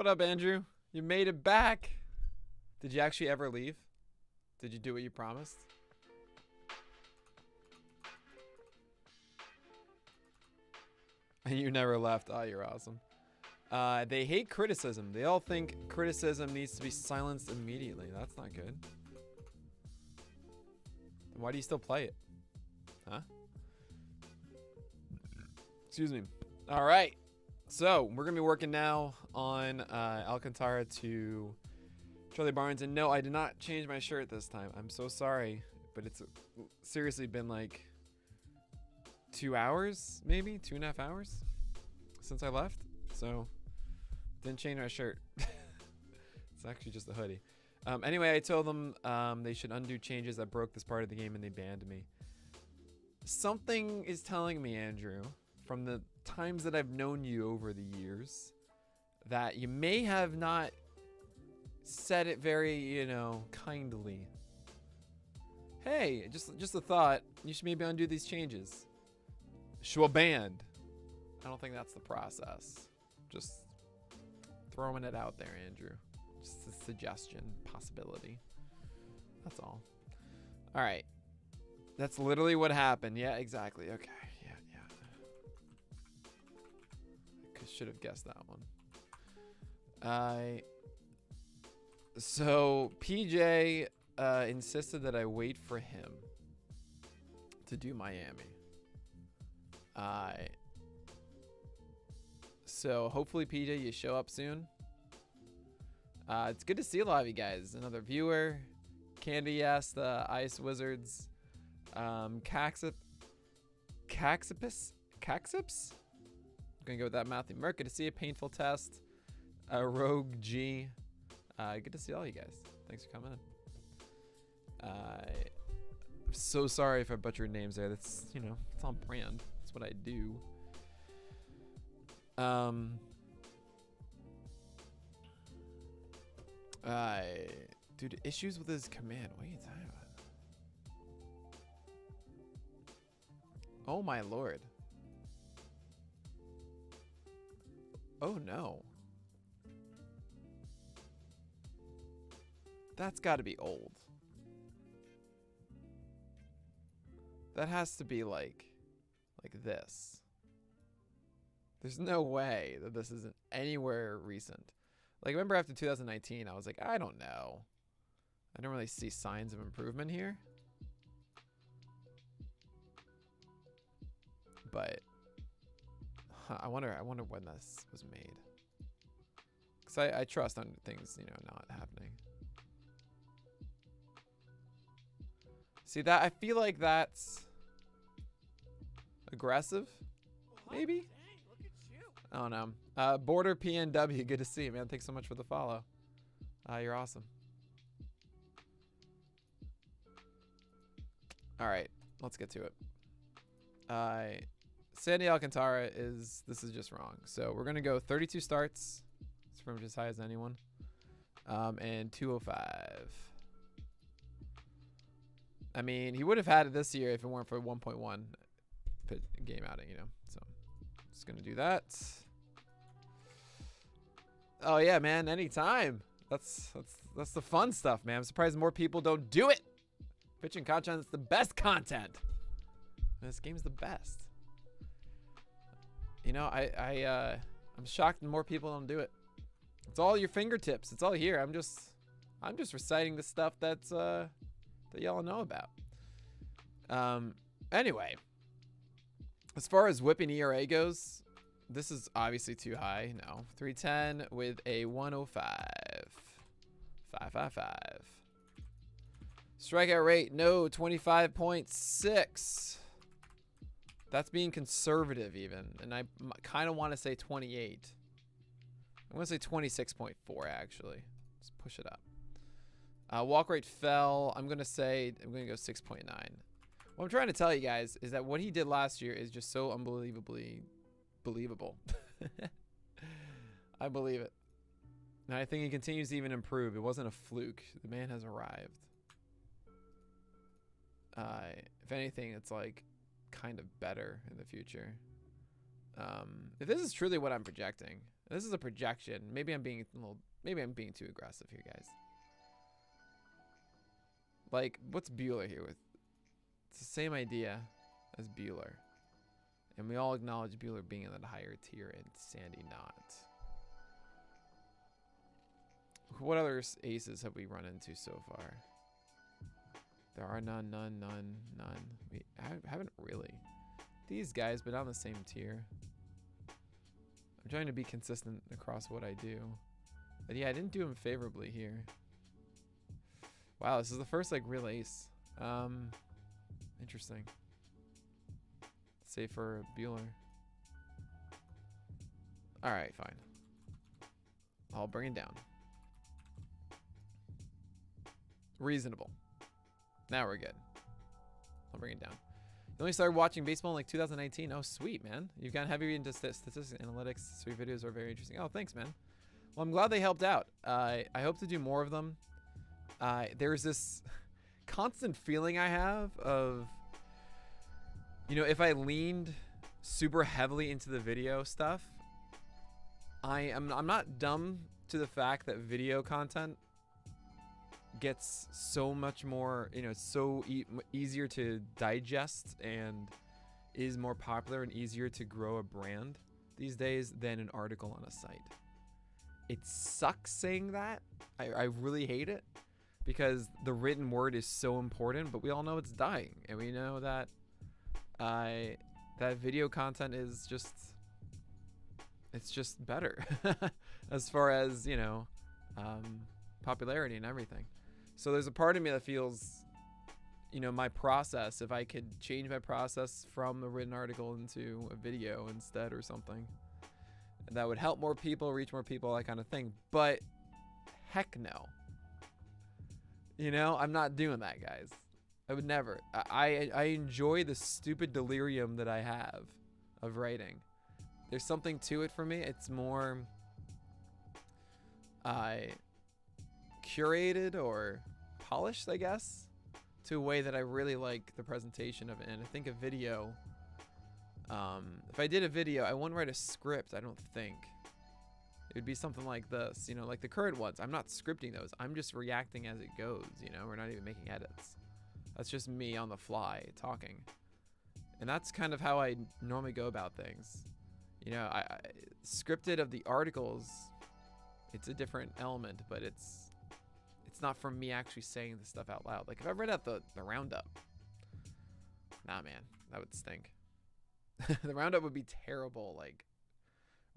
What up, Andrew? You made it back. Did you actually ever leave? Did you do what you promised? And you never left. Oh, you're awesome. They hate criticism. They all think criticism needs to be silenced immediately. That's not good. Why do you still play it? Huh? Excuse me. All right. So we're going to be working now on Alcantara to Charlie Barnes. And no, I did not change my shirt this time. I'm so sorry. But it's seriously been like 2 hours, maybe 2.5 hours since I left. So didn't change my shirt. It's actually just a hoodie. Anyway, I told them they should undo changes that broke this part of the game, and they banned me. Something is telling me, Andrew, from the times that I've known you over the years, that you may have not said it very, kindly. Hey, just a thought. You should maybe undo these changes. Sure, banned. I don't think that's the process. Just throwing it out there, Andrew. Just a suggestion, possibility. That's all. All right. That's literally what happened. Yeah, exactly. Okay. Yeah. I should have guessed that one. So PJ insisted that I wait for him to do Miami. So hopefully, PJ, you show up soon. It's good to see a lot of you guys. Another viewer. Candy, yes, the Ice Wizards. Caxipus? Caxips? I'm gonna go with that. Matthew Merck, good to see a painful test. Rogue G. Good to see all you guys. Thanks for coming in. I'm so sorry if I butchered names there. That's, it's on brand. That's what I do. Dude, issues with his command. What are you talking about? Oh my lord. Oh no. That's got to be old. That has to be like this. There's no way that this isn't anywhere recent. Like, remember after 2019, I was like, I don't know. I don't really see signs of improvement here. But I wonder when this was made. Because I trust on things, not happening. See that? I feel like that's aggressive, maybe? I don't know. Border PNW, good to see you, man. Thanks so much for the follow. You're awesome. All right, let's get to it. Sandy Alcantara this is just wrong. So we're gonna go 32 starts. It's pretty much as high as anyone. And 205. I mean, he would have had it this year if it weren't for 1.1 game outing, So just gonna do that. Oh yeah, man, anytime. That's the fun stuff, man. I'm surprised more people don't do it. Pitching content is the best content. This game's the best. I'm shocked that more people don't do it. It's all your fingertips. It's all here. I'm just reciting the stuff that's that y'all know about. Anyway, as far as whipping ERA goes, this is obviously too high. No, 310 with a 105, 555. Strikeout rate, no, 25.6. That's being conservative even, and I kind of want to say 28. I want to say 26.4 actually. Let's push it up. Walk rate fell. I'm gonna go 6.9. What I'm trying to tell you guys is that what he did last year is just so unbelievably believable. I believe it. And I think he continues to even improve. It wasn't a fluke. The man has arrived. If anything, it's like kind of better in the future. If this is truly what I'm projecting, This is a projection. Maybe I'm being too aggressive here, guys. Like, what's Bueller here with? It's the same idea as Bueller. And we all acknowledge Bueller being in that higher tier and Sandy not. What other aces have we run into so far? There are none. We haven't really. These guys, but on the same tier. I'm trying to be consistent across what I do. But yeah, I didn't do him favorably here. Wow, this is the first like real ace. Interesting. Save for Bueller. Alright, fine. I'll bring it down. Reasonable. Now we're good. I'll bring it down. You only started watching baseball in like 2019. Oh, sweet, man. You've gotten heavy into statistics and analytics. Sweet videos are very interesting. Oh, thanks, man. Well, I'm glad they helped out. I hope to do more of them. There's this constant feeling I have of, you know, if I leaned super heavily into the video stuff, I'm not dumb to the fact that video content gets so much more, you know, so easier to digest and is more popular and easier to grow a brand these days than an article on a site. It sucks saying that. I really hate it because the written word is so important, but we all know it's dying, and we know that that video content is just, it's just better as far as, you know, popularity and everything. So there's a part of me that feels, you know, my process, if I could change my process from the written article into a video instead or something, that would help more people, reach more people, that kind of thing. But heck no. You know, I'm not doing that, guys. I would never. I enjoy the stupid delirium that I have of writing. There's something to it for me. It's more curated or polished, I guess, to a way that I really like the presentation of it. And I think a video, if I did a video, I wouldn't write a script, I don't think. It would be something like this, you know, like the current ones. I'm not scripting those. I'm just reacting as it goes, you know. We're not even making edits. That's just me on the fly talking. And that's kind of how I normally go about things. You know, I scripted of the articles, it's a different element, but it's not from me actually saying the stuff out loud. Like if I read out the roundup, nah, man, that would stink. The roundup would be terrible, like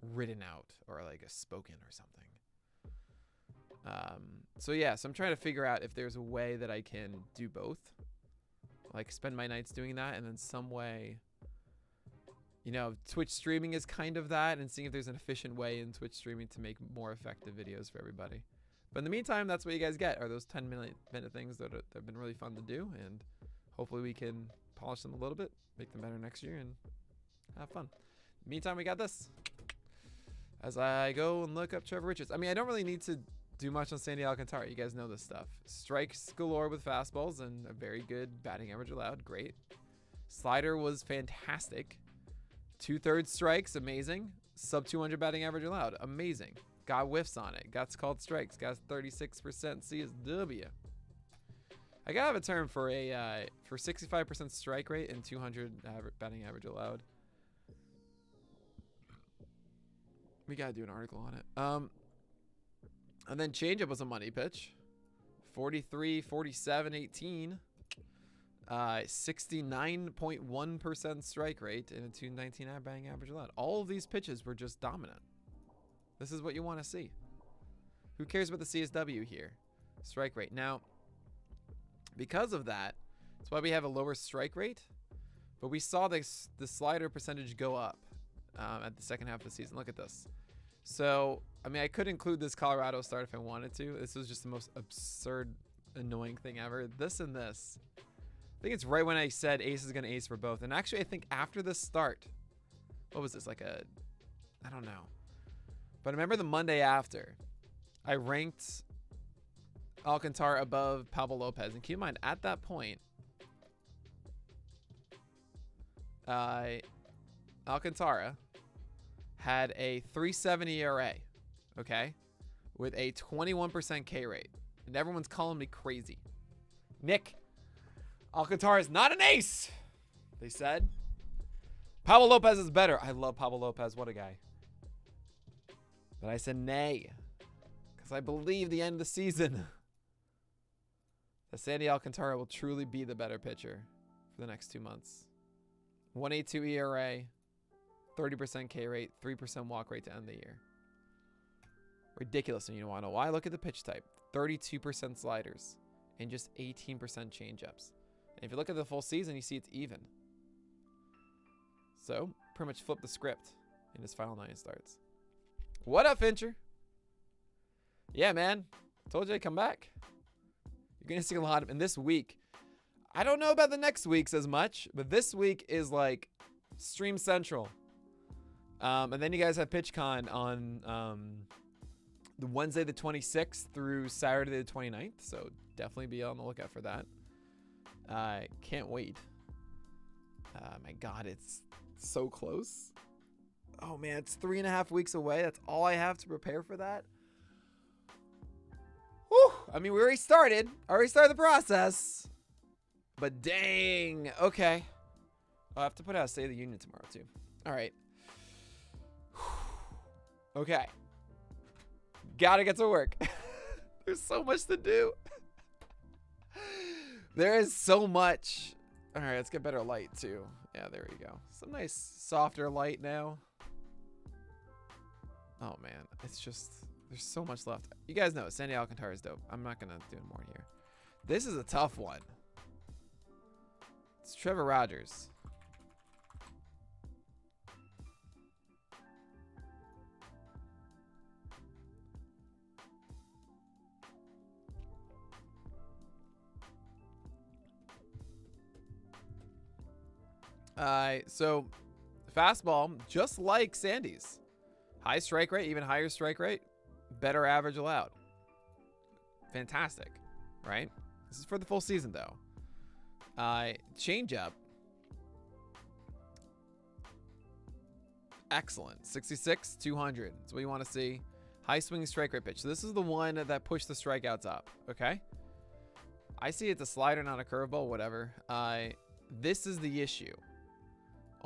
written out or like a spoken or something. So yeah, so I'm trying to figure out if there's a way that I can do both, like spend my nights doing that, and then some way, you know, Twitch streaming is kind of that, and seeing if there's an efficient way in Twitch streaming to make more effective videos for everybody. But in the meantime, that's what you guys get, are those 10-minute things that have been really fun to do, and hopefully we can polish them a little bit, make them better next year, and have fun. Meantime, we got this. As I go and look up Trevor Richards. I mean, I don't really need to do much on Sandy Alcantara. You guys know this stuff. Strikes galore with fastballs and a very good batting average allowed. Great. Slider was fantastic. 2/3 strikes, amazing. Sub 200 batting average allowed, amazing. Got whiffs on it. Got called strikes. Got 36% CSW. I gotta have a term for a for 65% strike rate and 200 batting average allowed. We gotta do an article on it. And then changeup was a money pitch. 43, 47, 18. 69.1% strike rate and a 219 batting average allowed. All of these pitches were just dominant. This is what you want to see. Who cares about the CSW here? Strike rate. Now, because of that, that's why we have a lower strike rate. But we saw the slider percentage go up at the second half of the season. Look at this. So, I mean, I could include this Colorado start if I wanted to. This was just the most absurd, annoying thing ever. This and this. I think it's right when I said ace is going to ace for both. And actually, I think after this start, what was this? Like I don't know. But I remember the Monday after, I ranked Alcantara above Pablo Lopez. And keep in mind, at that point, Alcantara had a 3.70 ERA, okay, with a 21% K rate. And everyone's calling me crazy. Nick, Alcantara is not an ace, they said. Pablo Lopez is better. I love Pablo Lopez. What a guy. But I said nay, because I believe the end of the season that Sandy Alcantara will truly be the better pitcher for the next 2 months. 1.82 ERA, 30% K rate, 3% walk rate to end the year. Ridiculous, and you want to know why? Look at the pitch type. 32% sliders and just 18% changeups. And if you look at the full season, you see it's even. So, pretty much flip the script in his final 9 starts. What up, Fincher? Yeah, man. Told you I'd come back. You're going to see a lot of... And this week, I don't know about the next weeks as much, but this week is like Stream Central. And then you guys have PitchCon on the Wednesday the 26th through Saturday the 29th. So definitely be on the lookout for that. I can't wait. My God, it's so close. Oh, man, it's 3.5 weeks away. That's all I have to prepare for that. Whew. I mean, we already started. The process. But dang. Okay. I'll have to put out a State of the Union tomorrow, too. All right. Okay. Gotta get to work. There's so much to do. There is so much. All right, let's get better light, too. Yeah, there we go. Some nice, softer light now. Oh, man. It's just, there's so much left. You guys know, Sandy Alcantara is dope. I'm not going to do more here. This is a tough one. It's Trevor Rogers. So fastball, just like Sandy's. High strike rate, even higher strike rate, better average allowed. Fantastic, right? This is for the full season, though. Changeup. Excellent. 66, 200. That's what you want to see. High swinging strike rate pitch. So this is the one that pushed the strikeouts up, okay? I see it's a slider, not a curveball, whatever. This is the issue.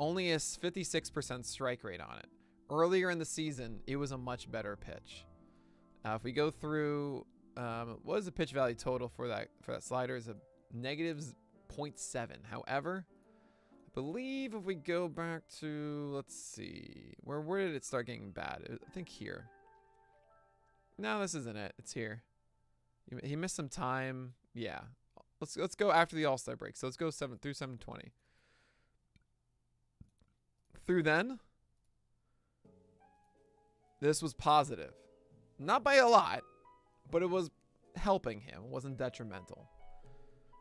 Only a 56% strike rate on it. Earlier in the season, it was a much better pitch. If we go through, what is the pitch value total for that slider? Is a negative 0.7. However, I believe if we go back to, let's see, where did it start getting bad? I think here. No, this isn't it. It's here. He missed some time. Yeah. Let's go after the All-Star break. So let's go 7 through 720. Through then, this was positive. Not by a lot, but it was helping him. It wasn't detrimental.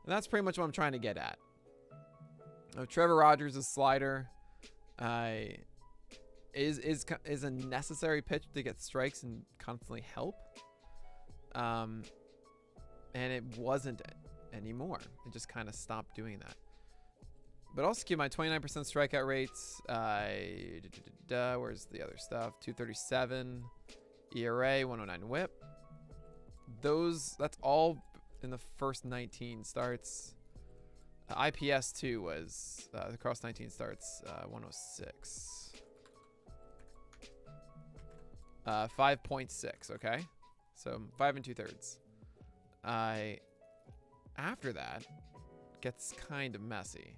And that's pretty much what I'm trying to get at. Trevor Rogers' slider is a necessary pitch to get strikes and constantly help. And it wasn't anymore. It just kind of stopped doing that. But also keep my 29% strikeout rates. Where's the other stuff? 237 ERA, 109 WHIP. That's all in the first 19 starts. IPS 2 was across 19 starts, 106. 5.6. Okay, so 5 2/3. After that, gets kind of messy.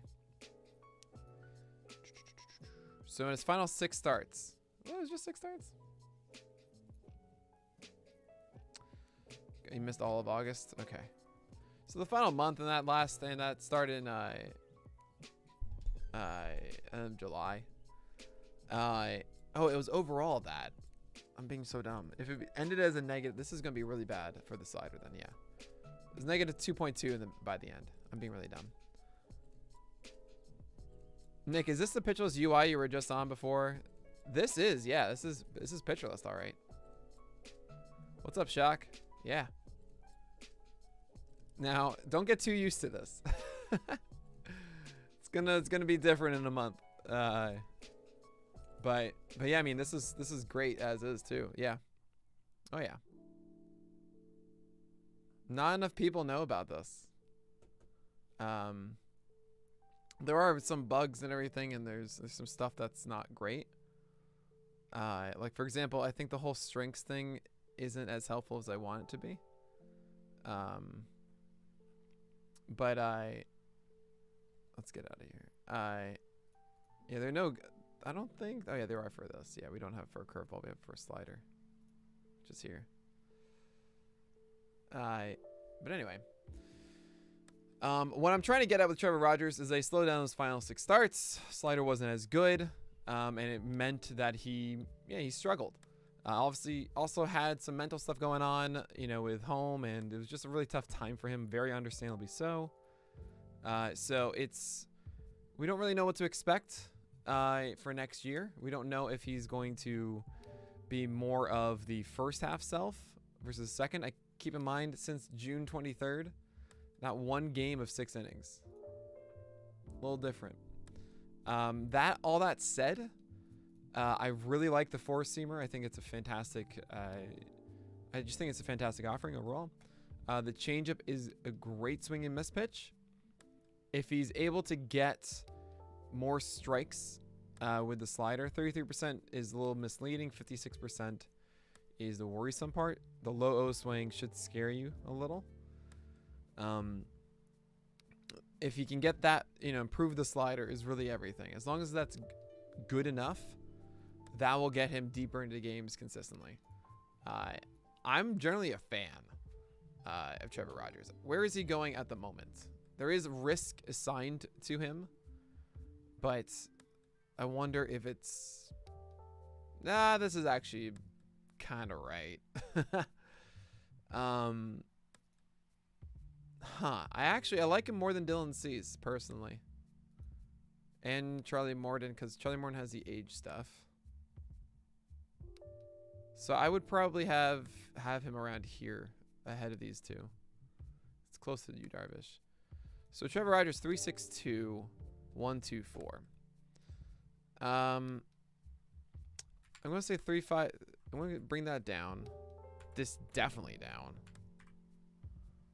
So in his final 6 starts, it was just 6 starts. He missed all of August. Okay, so the final month in that started in July. Oh, it was overall that. I'm being so dumb. If it ended as a negative, this is gonna be really bad for the slider. Then yeah, it was negative 2.2 by the end. I'm being really dumb. Nick, is this the pitcherless UI you were just on before? This is, yeah. This is pitcherless, all right. What's up, Shock? Yeah. Now, don't get too used to this. It's gonna be different in a month. But yeah, I mean, this is great as is too. Yeah. Oh yeah. Not enough people know about this. There are some bugs and everything, and there's some stuff that's not great. Like for example, I think the whole strengths thing isn't as helpful as I want it to be. But let's get out of here. Yeah, there are no. I don't think. Oh yeah, there are for this. Yeah, we don't have for a curveball. We have for a slider, which is here. But anyway, what I'm trying to get at with Trevor Rogers is they slowed down his final 6 starts. Slider wasn't as good, and it meant that he struggled. Obviously, also had some mental stuff going on, with home, and it was just a really tough time for him, very understandably so. So we don't really know what to expect for next year. We don't know if he's going to be more of the first half self versus second. I keep in mind, since June 23rd, not one game of 6 innings. A little different. All that said, I really like the 4-seamer. I think it's a fantastic. I just think it's a fantastic offering overall. The changeup is a great swing and miss pitch. If he's able to get more strikes with the slider, 33% is a little misleading. 56% is the worrisome part. The low O swing should scare you a little. If you can get that, improve the slider is really everything. As long as that's good enough, that will get him deeper into games consistently. I'm generally a fan of Trevor Rogers. Where is he going at the moment? There is risk assigned to him, but I wonder if it's... this is actually kind of right. I like him more than Dylan Cease, personally. And Charlie Morton, because Charlie Morton has the age stuff. So I would probably have him around here ahead of these two. It's close to you, Darvish. So Trevor Rogers, 3.62, 1.24. I'm going to say 3.5. I'm going to bring that down. This definitely down.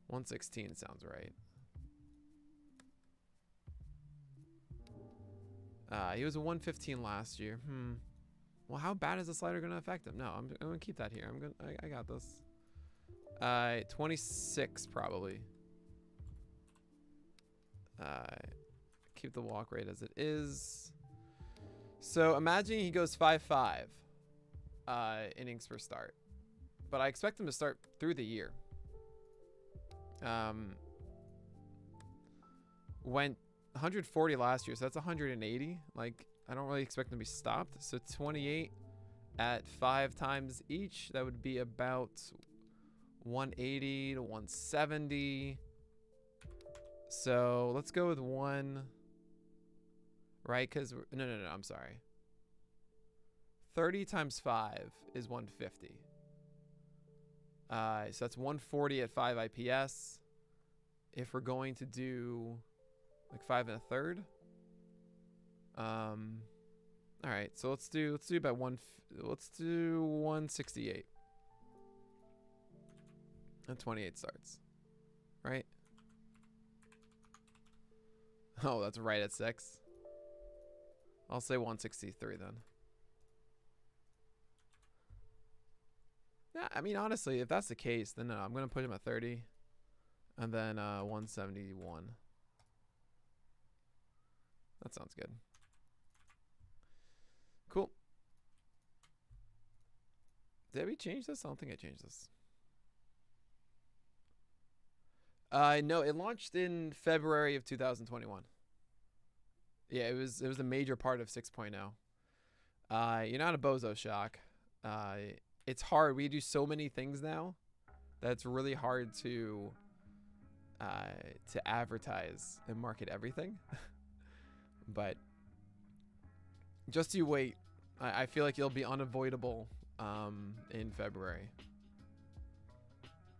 116 sounds right. He was a 115 last year. Well, how bad is the slider going to affect him? No, I'm going to keep that here. I got this. 26 probably. Keep the walk rate as it is. So imagine he goes 5.5 innings per start. But I expect him to start through the year. Went 140 last year, so that's 180. Like, I don't really expect him to be stopped. So 28 at 5 times each, that would be about 180 to 170. So let's go with 1, right? Because no, I'm sorry. 30 times 5 is 150. So that's 140 at 5 IPS. If we're going to do like 5 1/3. All right, so let's do about let's do 168. And 28 starts. Right? Oh, that's right at 6. I'll say 163 then. Yeah, I mean, honestly, if that's the case, then I'm going to put him at 30. And then 171. That sounds good. Cool. Did we change this? I don't think I changed this. No, it launched in February of 2021. Yeah, it was a major part of 6.0. You're not a bozo shock. It's hard. We do so many things now that it's really hard to advertise and market everything. But just you wait. I feel like you'll be unavoidable in February.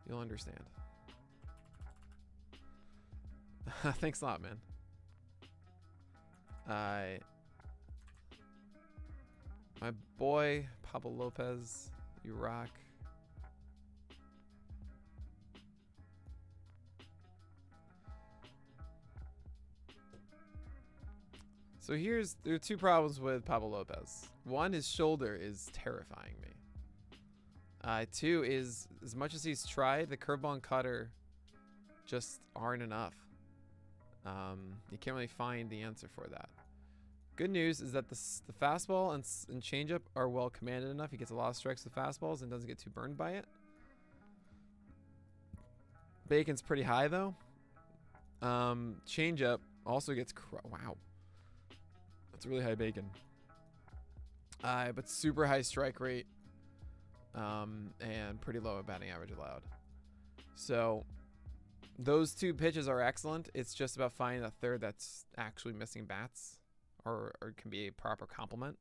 You'll understand. Thanks a lot, man. boy, Pablo Lopez. You rock. So there are two problems with Pablo Lopez. One, his shoulder is terrifying me. Two is, as much as he's tried, the curveball and cutter just aren't enough. You can't really find the answer for that. Good news is that the fastball and changeup are well commanded enough. He gets a lot of strikes with fastballs and doesn't get too burned by it. Bacon's pretty high though. Changeup also gets wow. That's really high bacon. But super high strike rate. And pretty low batting average allowed. So those two pitches are excellent. It's just about finding a third that's actually missing bats or can be a proper complement.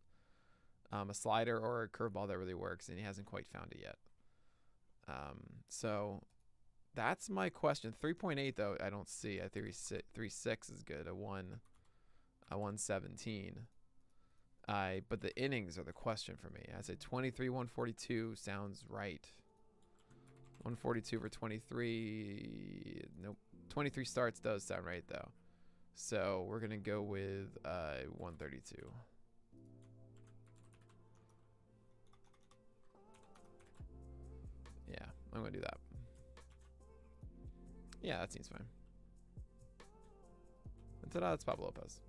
A slider or a curveball that really works, and he hasn't quite found it yet. So that's my question. 3.8 though, I don't see. I think 3.6 is good. A 117. But the innings are the question for me. I say 23, 142 sounds right. 142 for 23. Nope. 23 starts does sound right though. So we're gonna go with 132. Yeah, I'm gonna do that. Yeah, that seems fine. And ta-da, it's Pablo Lopez.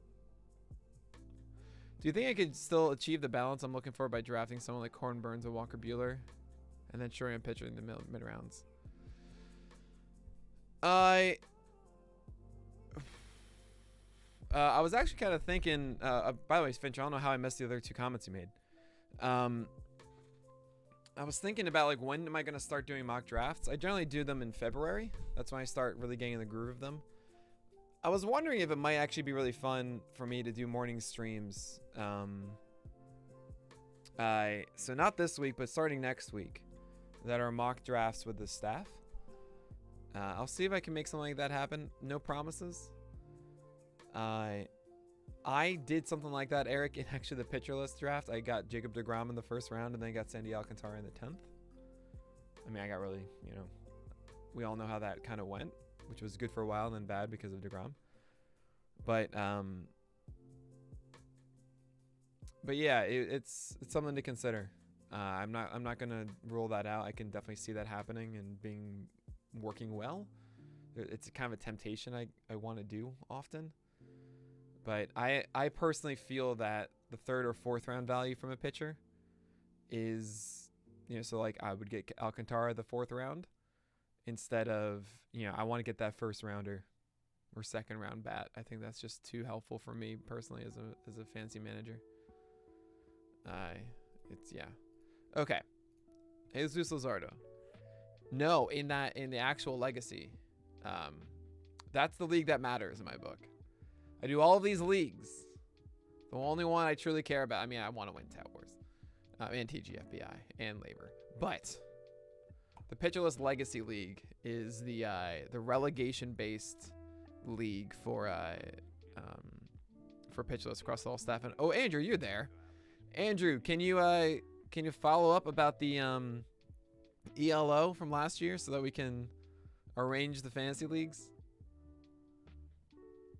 Do you think I could still achieve the balance I'm looking for by drafting someone like Corbin Burns or Walker Buehler, and then shoring a pitcher in the mid rounds? I was actually kind of thinking. By the way, Finch, I don't know how I missed the other two comments you made. I was thinking about like when am I going to start doing mock drafts? I generally do them in February. That's when I start really getting in the groove of them. I was wondering if it might actually be really fun for me to do morning streams. So not this week, but starting next week, that are mock drafts with the staff. I'll see if I can make something like that happen. No promises. I did something like that, Eric, in actually the pitcher list draft. I got Jacob deGrom in the first round, and then got Sandy Alcantara in the 10th. I mean, I got really, we all know how that kind of went, which was good for a while and then bad because of deGrom. But yeah, it's something to consider. I'm not gonna rule that out. I can definitely see that happening and working well. It's kind of a temptation I want to do often. But I personally feel that the third or fourth round value from a pitcher is, so like I would get Alcantara the fourth round instead of, I want to get that first rounder or second round bat. I think that's just too helpful for me personally as a fantasy manager. Okay. Jesus Luzardo. No, in the actual legacy, that's the league that matters in my book. I do all of these leagues. The only one I truly care about. I mean, I want to win Tout Wars, and TGFBI and Labor, but the Pitcherless Legacy League is the relegation-based league for Pitcherless across the whole staff. And oh, Andrew, you're there. Andrew, can you follow up about the ELO from last year so that we can arrange the fantasy leagues?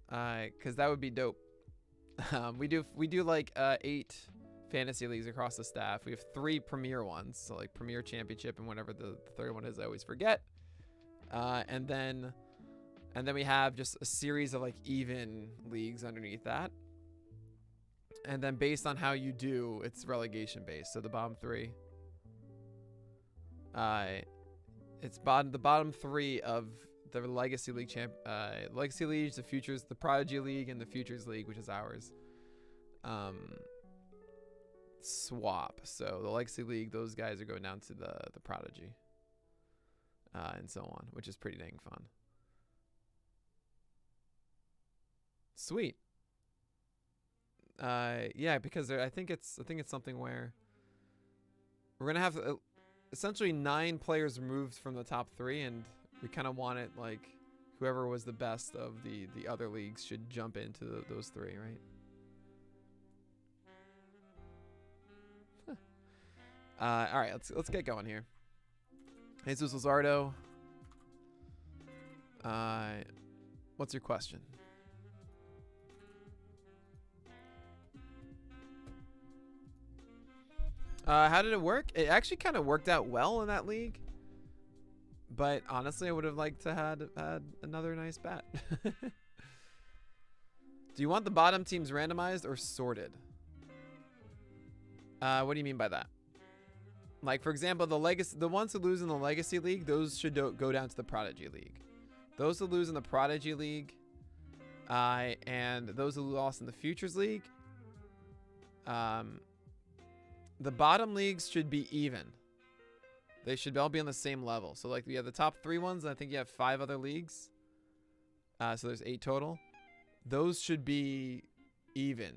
Because that would be dope. We do like 8 fantasy leagues across the staff. We have 3 premier ones, so like Premier Championship and whatever the third one is, I always forget. And then we have just a series of like even leagues underneath that. And then based on how you do, it's relegation based. So the bottom 3. It's the bottom 3 of the Legacy League Legacy League, the Futures, the Prodigy League, and the Futures League, which is ours. Swap. So the Legacy League, those guys are going down to the Prodigy, and so on, which is pretty dang fun. Sweet. Yeah, because I think it's something where we're gonna have essentially 9 players removed from the top 3, and we kind of want it like whoever was the best of the other leagues should jump into those 3, right? Huh. All right, let's get going here. Jesus Luzardo. What's your question? How did it work? It actually kind of worked out well in that league. But honestly, I would have liked to had another nice bat. Do you want the bottom teams randomized or sorted? What do you mean by that? Like, for example, the ones who lose in the Legacy League, those should go down to the Prodigy League. Those who lose in the Prodigy League, and those who lost in the Futures League, the bottom leagues should be even. They should all be on the same level. So, like, we have the top 3 ones, and I think you have 5 other leagues. So there's 8 total. Those should be even.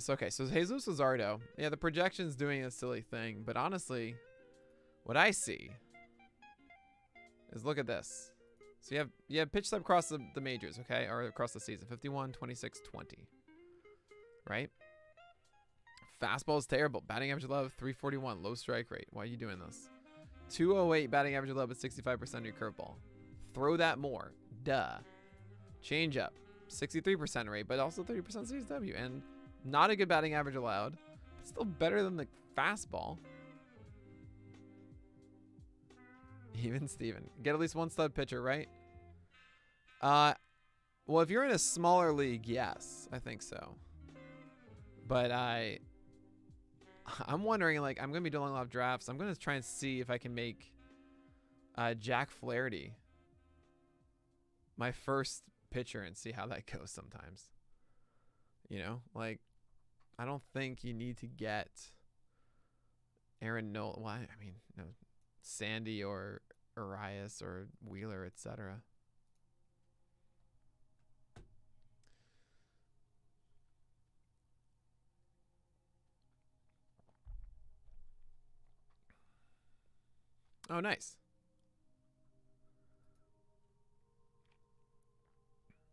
Okay, so Jesus Luzardo. Yeah, the projection's doing a silly thing, but honestly, what I see is, look at this. So you have pitch type across the majors, okay? Or across the season. 51, 26, 20. Right? Fastball is terrible. Batting average low, 341. Low strike rate. Why are you doing this? 208 batting average low, but 65% of your curveball. Throw that more. Duh. Change up. 63% rate, but also 30% CSW. And not a good batting average allowed. But still better than the fastball. Even Steven. Get at least one stud pitcher, right? Well, if you're in a smaller league, yes, I think so. But I'm wondering, like, I'm going to be doing a lot of drafts. I'm going to try and see if I can make Jack Flaherty my first pitcher and see how that goes sometimes. You know, like, I don't think you need to get Aaron Nola. Well, I mean, no, Sandy or Arias or Wheeler, etc. Oh, nice.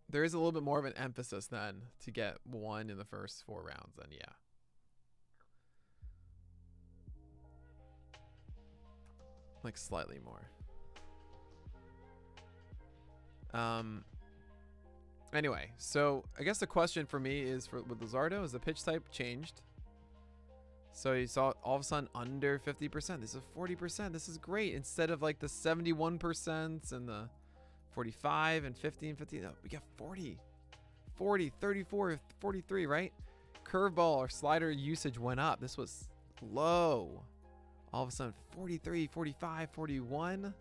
There is a little bit more of an emphasis then to get one in the first 4 rounds, then yeah. Like slightly more. Anyway, so I guess the question for me is with Luzardo, is the pitch type changed? So you saw all of a sudden under 50%. This is 40%. This is great. Instead of like the 71% and the 45 and 50 and 50. No, we got 40, 34, 43, right? Curveball or slider usage went up. This was low. All of a sudden 43, 45, 41.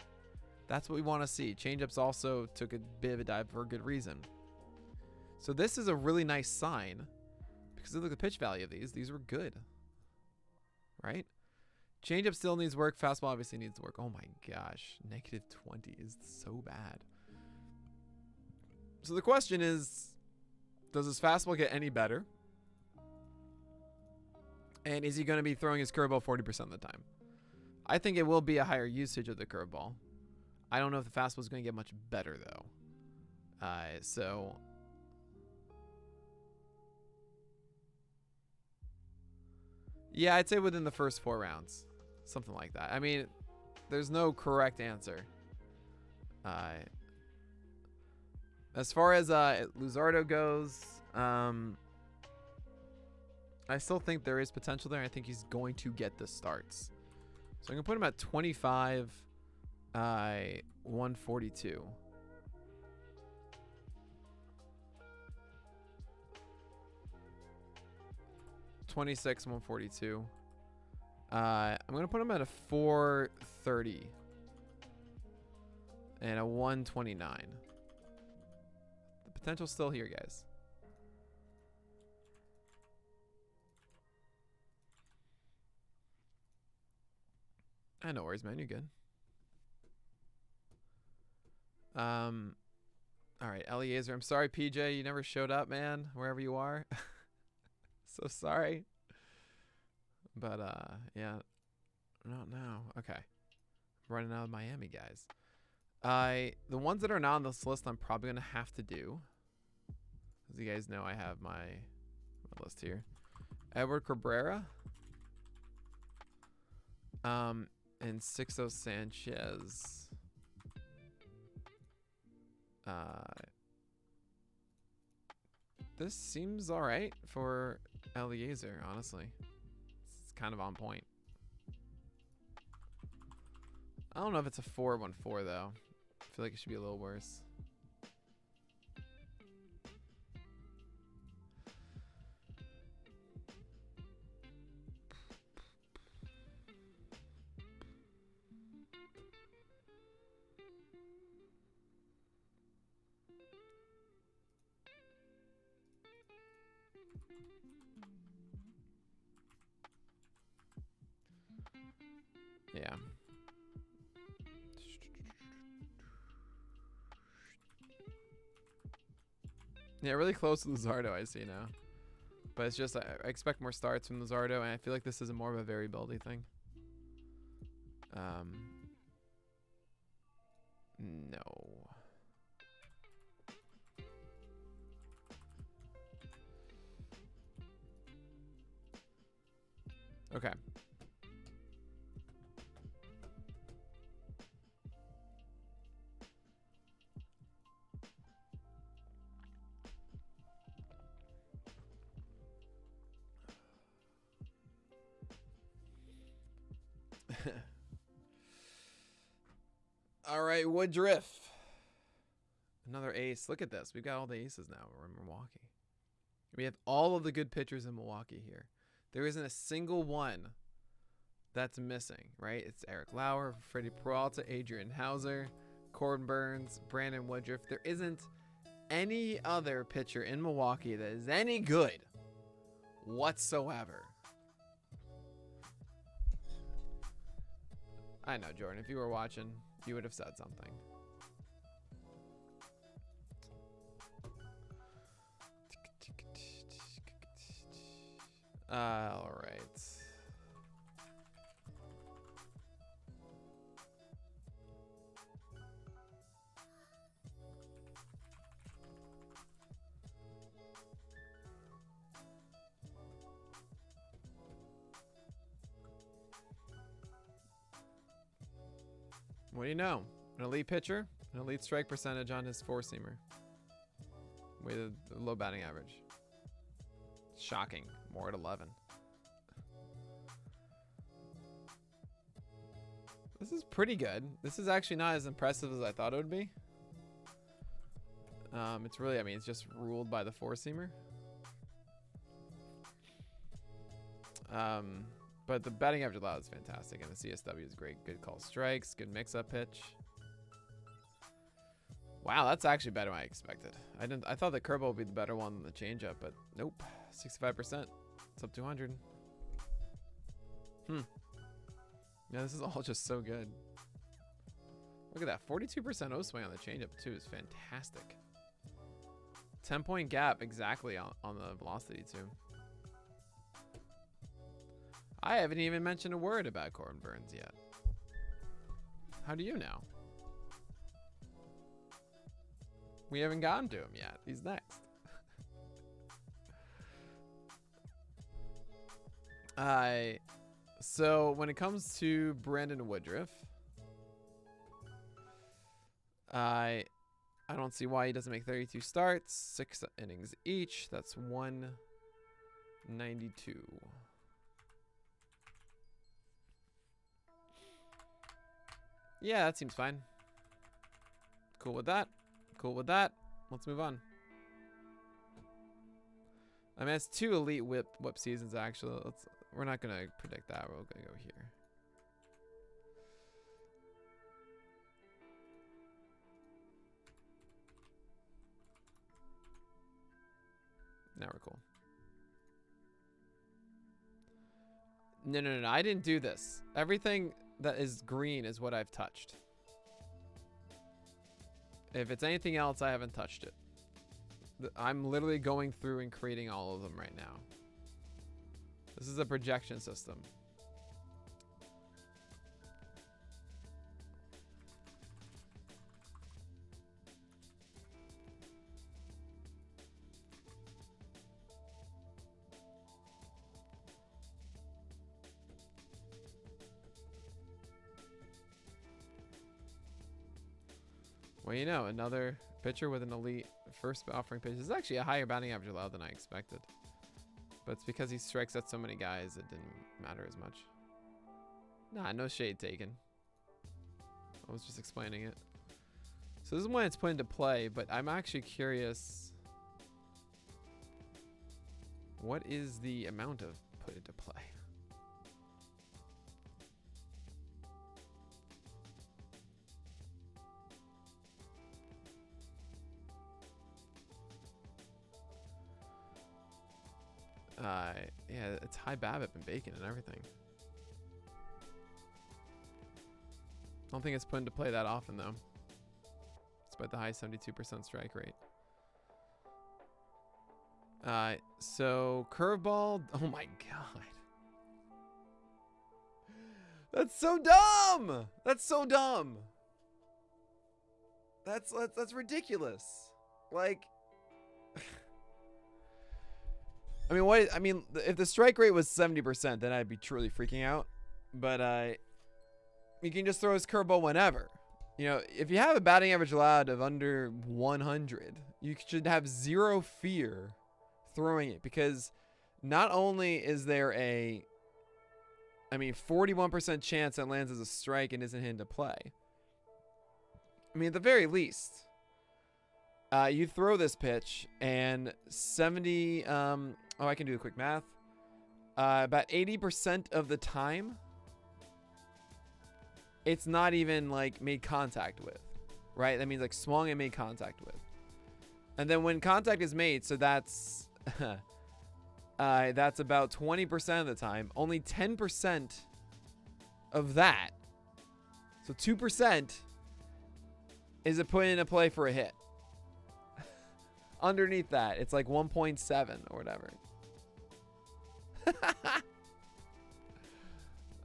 That's what we want to see. Changeups also took a bit of a dive for a good reason. So this is a really nice sign because look at the pitch value of these. These were good. Right? Changeup still needs work. Fastball obviously needs work. Oh my gosh. -20 is so bad. So the question is, does his fastball get any better? And is he going to be throwing his curveball 40% of the time? I think it will be a higher usage of the curveball. I don't know if the fastball is going to get much better, though. So yeah, I'd say within the first 4 rounds. Something like that. I mean, there's no correct answer. As far as Luzardo goes, I still think there is potential there. I think he's going to get the starts. So I'm going to put him at 25, 142. $26, 142. I'm going to put him at a 430 and a 129. The potential's still here, guys. No worries, man. You're good. All right, Eliezer. I'm sorry, PJ. You never showed up, man. Wherever you are. So sorry. But yeah. Not now. Okay. Running out of Miami guys. The ones that are not on this list, I'm probably gonna have to do. As you guys know, I have my list here. Edward Cabrera. And Sixto Sanchez. This seems all right for Eliezer, honestly. It's kind of on point. I don't know if it's a 4-1-4 though. I feel like it should be a little worse. Yeah. Yeah, really close to Luzardo, I see now. But it's just, I expect more starts from Luzardo, and I feel like this is more of a variability thing. No. Okay. All right, Woodruff. Another ace. Look at this. We've got all the aces now. We're in Milwaukee. We have all of the good pitchers in Milwaukee here. There isn't a single one that's missing, right? It's Eric Lauer, Freddie Peralta, Adrian Hauser, Corbin Burns, Brandon Woodruff. There isn't any other pitcher in Milwaukee that is any good whatsoever. I know, Jordan. If you were watching, you would have said something. All right. What do you know? An elite pitcher, an elite strike percentage on his four-seamer with a low batting average. Shocking. More at 11. This is pretty good. This is actually not as impressive as I thought it would be. It's really, I mean, it's just ruled by the four-seamer. But the batting average allowed is fantastic, and the CSW is great. Good call strikes, good mix-up pitch. Wow, that's actually better than I expected. I thought the curveball would be the better one than the changeup, but nope. 65%. It's up 200. Yeah, this is all just so good. Look at that. 42% O swing on the changeup too is fantastic. 10-point gap exactly on the velocity too. I haven't even mentioned a word about Corbin Burns yet. How do you know? We haven't gotten to him yet. He's next. So when it comes to Brandon Woodruff, I don't see why he doesn't make 32 starts, 6 innings each. That's 192. Yeah, that seems fine. Cool with that. Cool with that. Let's move on. I mean, it's 2 elite whip seasons actually. We're not gonna predict that. We're gonna go here. Now we're cool. No. I didn't do this. Everything that is green is what I've touched. If it's anything else, I haven't touched it. I'm literally going through and creating all of them right now. This is a projection system. Well, you know, another pitcher with an elite first offering pitch. This is actually a higher batting average allowed than I expected. But it's because he strikes out so many guys, it didn't matter as much. Nah, no shade taken. I was just explaining it. So this is when it's put into play, but I'm actually curious. What is the amount of put into play? Yeah, it's high BABIP and bacon and everything. I don't think it's put into play that often though. Despite the high 72% strike rate. So curveball. Oh my god. That's so dumb. That's so dumb. That's ridiculous. Like I mean, what? I mean, if the strike rate was 70%, then I'd be truly freaking out. But you can just throw his curveball whenever. You know, if you have a batting average allowed of under 100, you should have zero fear throwing it, because not only is there a, 41% chance that lands as a strike and isn't hit into play. I mean, at the very least, you throw this pitch and 70. I can do the quick math. About 80% of the time, it's not even like made contact with, right? That means like swung and made contact with. And then when contact is made, so that's that's about 20% of the time. Only 10% of that, so 2%, is it put into play for a hit. Underneath that, it's like 1.7 or whatever.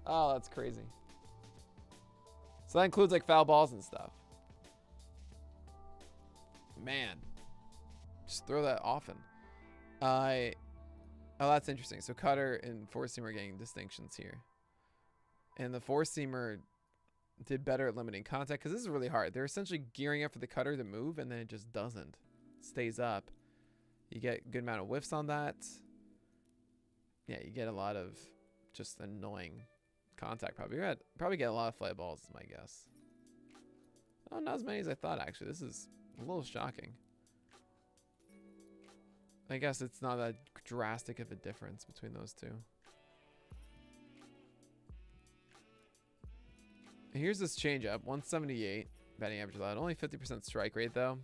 Oh, that's crazy. So that includes like foul balls and stuff. Man, just throw that often. Oh, that's interesting. So cutter and four-seamer are getting distinctions here. And the four-seamer did better at limiting contact, because this is really hard. They're essentially gearing up for the cutter to move, and then it just doesn't. It stays up. You get a good amount of whiffs on that. Yeah, you get a lot of just annoying contact. Probably get a lot of fly balls, is my guess. Oh, not as many as I thought, actually. This is a little shocking. I guess it's not that drastic of a difference between those two. Here's this changeup, 178 batting average allowed. Only 50% strike rate though.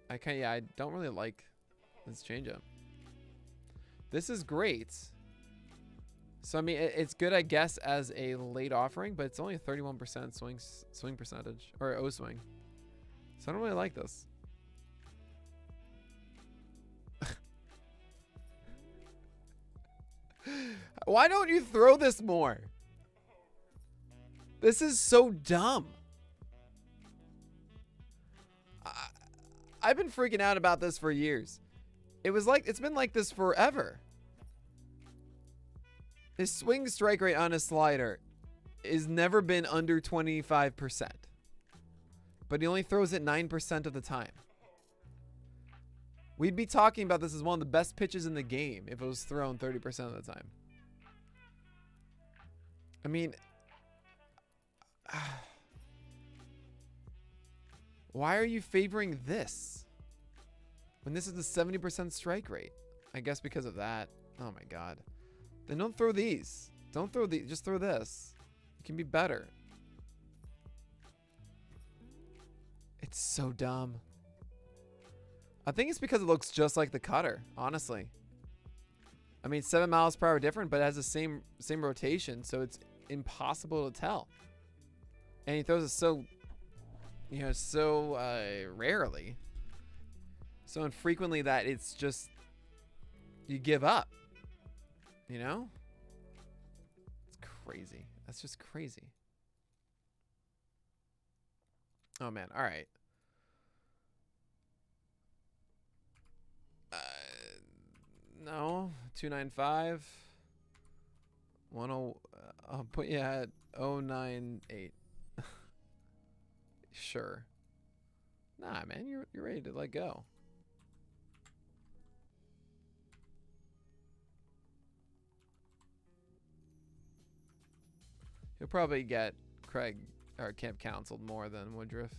I don't really like this changeup. This is great. So I mean, it's good, I guess, as a late offering, but it's only a 31% swing percentage, or O swing. So I don't really like this. Why don't you throw this more? This is so dumb. I've been freaking out about this for years. It's been like this forever. His swing strike rate on a slider has never been under 25%. But he only throws it 9% of the time. We'd be talking about this as one of the best pitches in the game if it was thrown 30% of the time. I mean, why are you favoring this when this is the 70% strike rate? I guess because of that. Oh my God. Then don't throw these. Don't throw these. Just throw this. It can be better. It's so dumb. I think it's because it looks just like the cutter, honestly. I mean, 7 miles per hour different, but it has the same rotation, so it's impossible to tell. And he throws it so, rarely, so infrequently that it's just, you give up. You know? It's crazy. That's just crazy. Oh man, all right. No, 295. 10. I'll put you at 098. Sure. Nah, man, you're ready to let go. He'll probably get Craig or camp counseled more than Woodruff.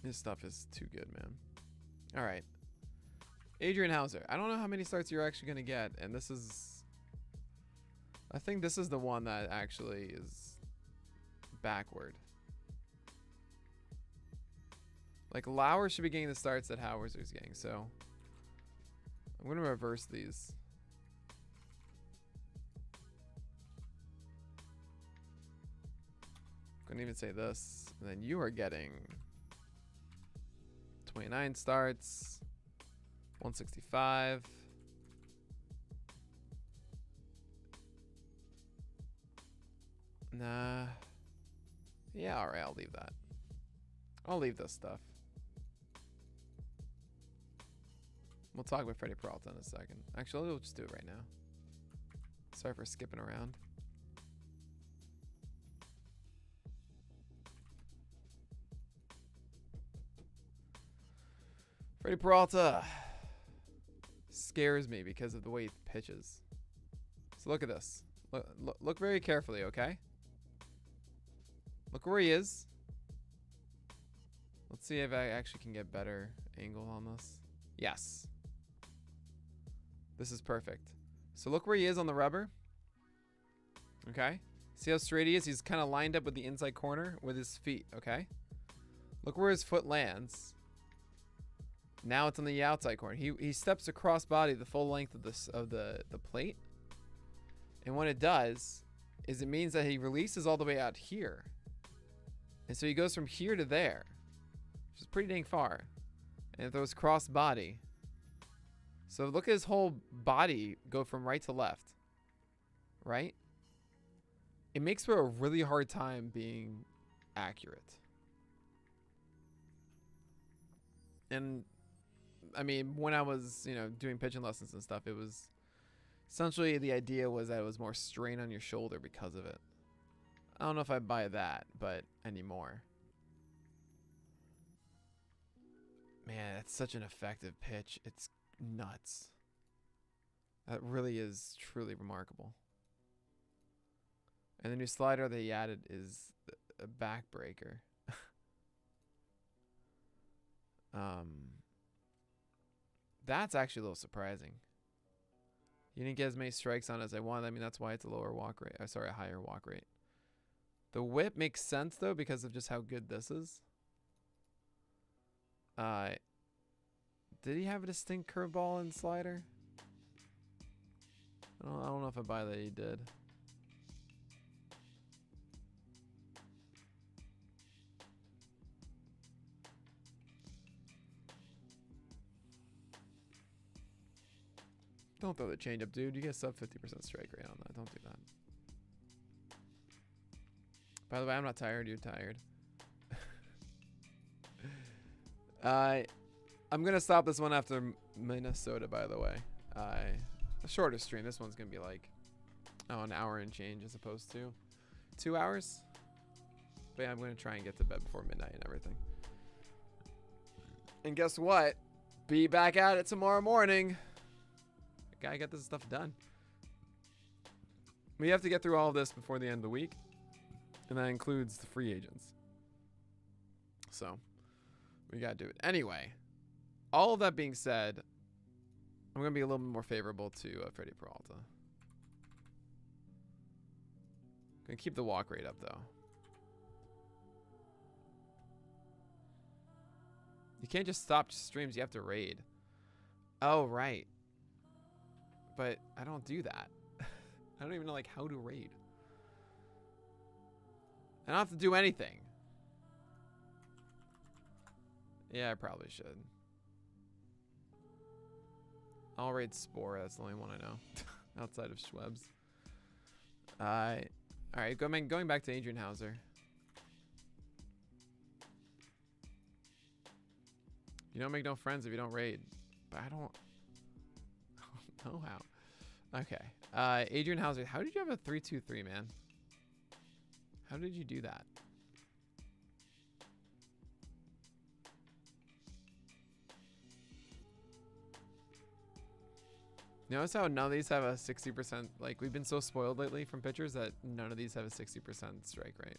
This stuff is too good, man. All right. Adrian Hauser. I don't know how many starts you're actually going to get. And this is... I think this is the one that actually is backward. Like, Lauer should be getting the starts that Hauser's getting. So, I'm going to reverse these. Couldn't even say this. And then you are getting 29 starts, 165. Nah. Yeah, all right, I'll leave that. I'll leave this stuff. We'll talk with Freddie Peralta in a second. Actually, we'll just do it right now. Sorry for skipping around. Freddie Peralta scares me because of the way he pitches. So look at this. Look very carefully, okay? Look where he is. Let's see if I actually can get better angle on this. Yes. This is perfect. So look where he is on the rubber. Okay? See how straight he is? He's kind of lined up with the inside corner with his feet, okay? Look where his foot lands. Now it's on the outside corner. He steps across body the full length of the plate. And what it does is it means that he releases all the way out here. And so he goes from here to there, which is pretty dang far. And it throws cross body. So look at his whole body go from right to left. Right? It makes for a really hard time being accurate. And I mean, when I was, doing pitching lessons and stuff, it was essentially the idea was that it was more strain on your shoulder because of it. I don't know if I buy that, but anymore. Man, it's such an effective pitch. It's nuts. That really is truly remarkable. And the new slider that he added is a backbreaker. That's actually a little surprising. He didn't get as many strikes on as I wanted. I mean, that's why it's a lower walk rate. Sorry, a higher walk rate. The whip makes sense, though, because of just how good this is. Did he have a distinct curveball and slider? I don't know if I buy that he did. Don't throw the changeup, dude. You get sub 50% strike rate on that. Don't do that. By the way, I'm not tired. You're tired. I'm going to stop this one after Minnesota, by the way. A shorter stream. This one's going to be like, an hour and change as opposed to 2 hours. But yeah, I'm going to try and get to bed before midnight and everything. And guess what? Be back at it tomorrow morning. Gotta get this stuff done. We have to get through all of this before the end of the week. And that includes the free agents. So, we gotta do it. Anyway, all of that being said, I'm gonna be a little bit more favorable to Freddie Peralta. Gonna keep the walk rate up, though. You can't just stop streams. You have to raid. Oh, right. But I don't do that. I don't even know how to raid. I don't have to do anything. Yeah, I probably should. I'll raid Spore. That's the only one I know. Outside of Schweb's. Alright, going back to Adrian Hauser. You don't make no friends if you don't raid. But I don't know how. Okay. Adrian Hauser, how did you have a 3-2-3, man? How did you do that? You notice how none of these have a 60%, like we've been so spoiled lately from pitchers that none of these have a 60% strike rate.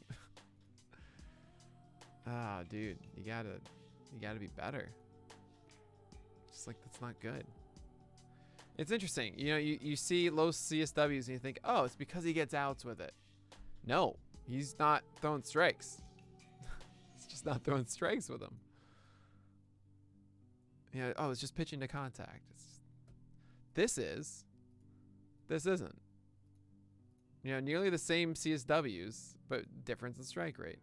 Ah, dude, you gotta be better. Just like, that's not good. It's interesting. You know, you see low CSWs and you think, oh, it's because he gets outs with it. No, he's not throwing strikes. He's just not throwing strikes with them. Yeah, oh, it's just pitching to contact. This isn't. You know, nearly the same CSWs, but difference in strike rate.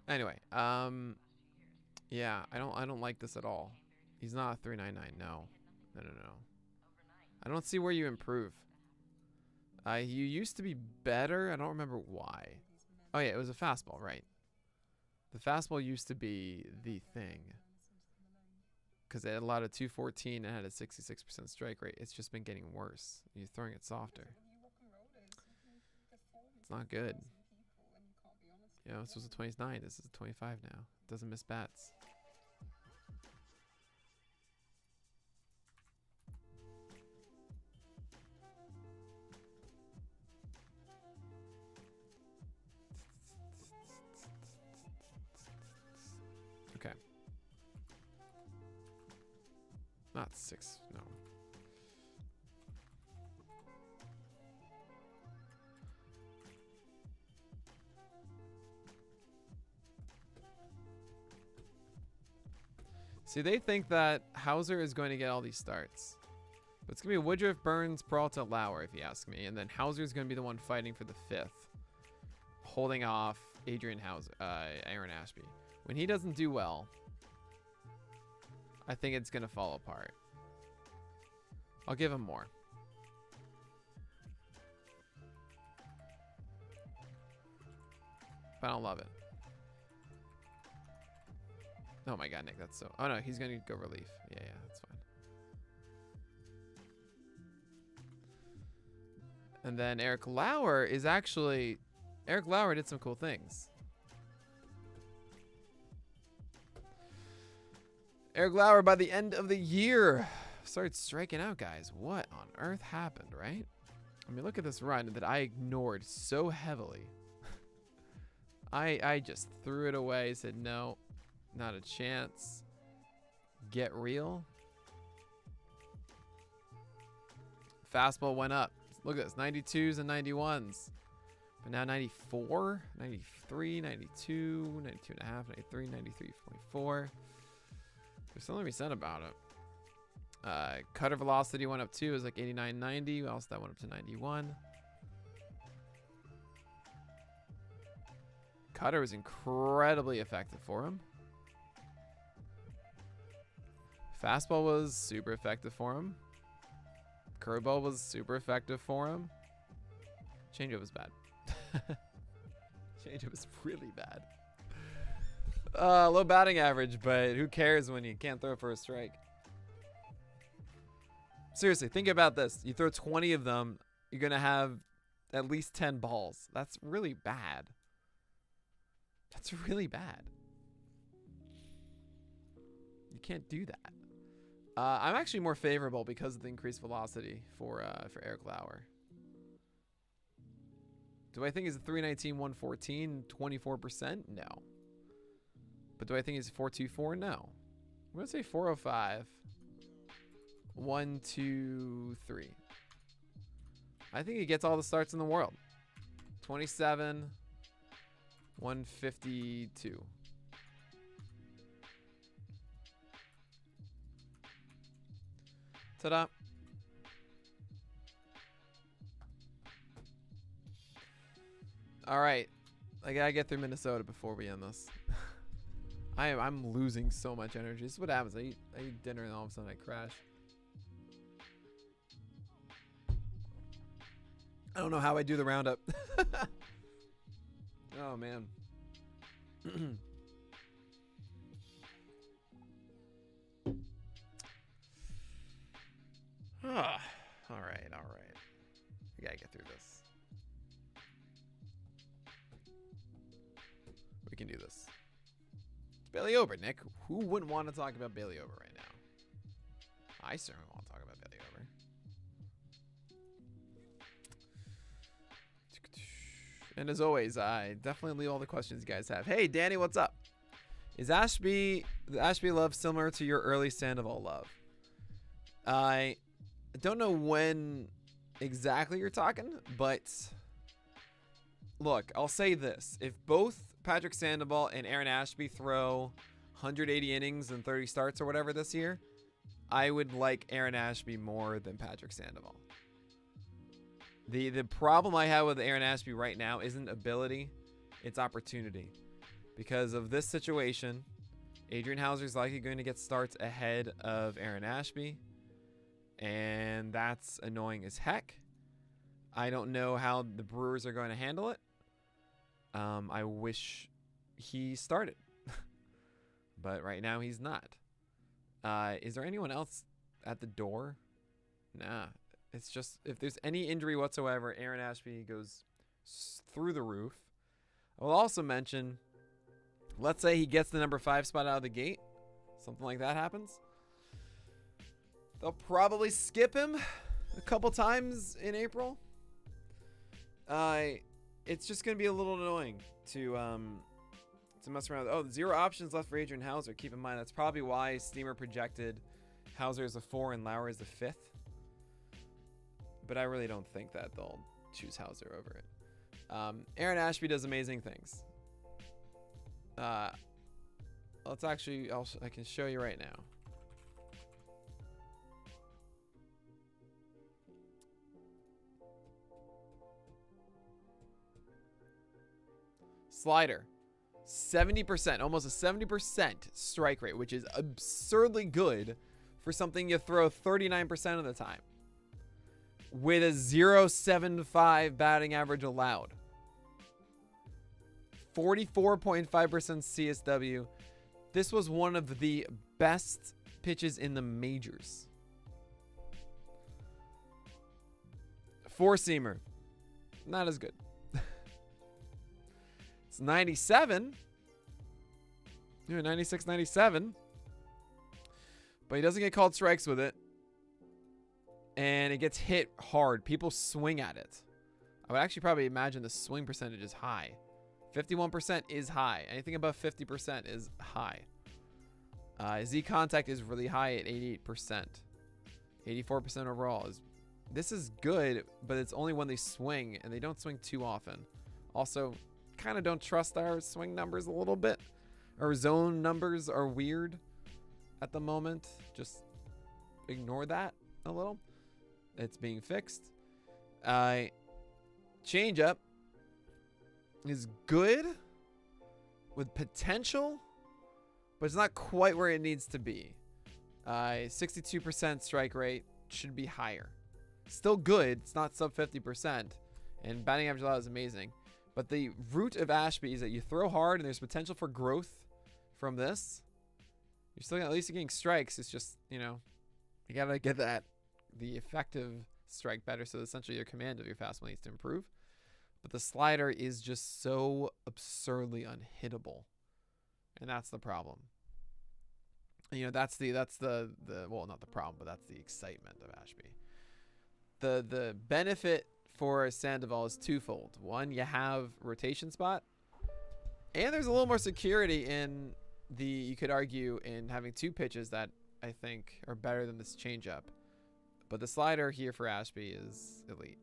Anyway, yeah, I don't like this at all. He's not a 399. No. I don't see where you improve. You used to be better. I don't remember why. Oh yeah, it was a fastball, right? The fastball used to be the thing. Because it had allowed a 214 and had a 66% strike rate. It's just been getting worse. You're throwing it softer. It's not good. You know, this was a 29. This is a 25 now. Doesn't miss bats. Okay. Not 6, no. See, they think that Hauser is going to get all these starts. But it's going to be Woodruff, Burns, Peralta, Lauer, if you ask me. And then Hauser is going to be the one fighting for the 5th. Holding off Aaron Ashby. When he doesn't do well, I think it's going to fall apart. I'll give him more. But I don't love it. Oh my god, Nick, that's so... Oh no, he's going to go relief. Yeah, that's fine. And then Eric Lauer is actually... Eric Lauer did some cool things. Eric Lauer, by the end of the year, started striking out guys. What on earth happened, right? I mean, look at this run that I ignored so heavily. I just threw it away, said no, not a chance. Get real. Fastball went up. Look at this, 92s and 91s. But now 94, 93, 92, 92 and a half, 93, 93.4. There's something to be said about it. Cutter velocity went up too. It was like 89, 90. Also, that went up to 91. Cutter was incredibly effective for him. Fastball was super effective for him. Curveball was super effective for him. Changeup was bad. Changeup was really bad. Low batting average, but who cares when you can't throw for a strike? Seriously, think about this. You throw 20 of them, you're going to have at least 10 balls. That's really bad. That's really bad. You can't do that. I'm actually more favorable because of the increased velocity for Eric Lauer. Do I think he's a 319, 114, 24%? No. But do I think he's 424? No. I'm going to say 405. 1, 2, 3. I think he gets all the starts in the world. 27, 152. Ta-da. All right. I gotta get through Minnesota before we end this. I'm losing so much energy. This is what happens. I eat dinner and all of a sudden I crash. I don't know how I do the roundup. Oh man. All right. We gotta get through this. We can do this. It's Bailey Ober, Nick. Who wouldn't want to talk about Bailey Ober right now? I certainly want to talk about Bailey Ober. And as always, I definitely leave all the questions you guys have. Hey, Danny, what's up? Is the Ashby love similar to your early Sandoval love? I don't know when exactly you're talking, but look, I'll say this. If both Patrick Sandoval and Aaron Ashby throw 180 innings and 30 starts or whatever this year, I would like Aaron Ashby more than Patrick Sandoval. The problem I have with Aaron Ashby right now isn't ability, it's opportunity. Because of this situation, Adrian Houser's likely going to get starts ahead of Aaron Ashby, and that's annoying as heck. I don't know how the Brewers are going to handle it. I wish he started, but right now he's not. Is there anyone else at the door? Nah. It's just, if there's any injury whatsoever, Aaron Ashby goes through the roof. I will also mention, let's say he gets the number 5 spot out of the gate. Something like that happens. They'll probably skip him a couple times in April. It's just going to be a little annoying to mess around. Oh, 0 options left for Adrian Houser. Keep in mind, that's probably why Steamer projected Houser as a 4 and Lauer as the 5th. But I really don't think that they'll choose Houser over it. Aaron Ashby does amazing things. Let's actually, I can show you right now. Slider, 70%, almost a 70% strike rate, which is absurdly good for something you throw 39% of the time. With a 0.75 batting average allowed. 44.5% CSW. This was one of the best pitches in the majors. 4-seamer. Not as good. It's 97. 96, 97. But he doesn't get called strikes with it. And it gets hit hard. People swing at it. I would actually probably imagine the swing percentage is high. 51% is high. Anything above 50% is high. Z contact is really high at 88%. 84% overall. This is good, but it's only when they swing, and they don't swing too often. Also, kind of don't trust our swing numbers a little bit. Our zone numbers are weird at the moment. Just ignore that a little. It's being fixed. Changeup is good with potential, but it's not quite where it needs to be. 62% strike rate should be higher. Still good. It's not sub 50%. And batting average allowed is amazing. But the root of Ashby is that you throw hard and there's potential for growth from this. You're still at least getting strikes. It's just, you got to get the effective strike better. So essentially your command of your fastball needs to improve. But the slider is just so absurdly unhittable. And that's the problem. That's the well, not the problem, but that's the excitement of Ashby. The benefit for Sandoval is twofold. One, you have rotation spot, and there's a little more security in you could argue, in having 2 pitches that I think are better than this changeup. But the slider here for Ashby is elite.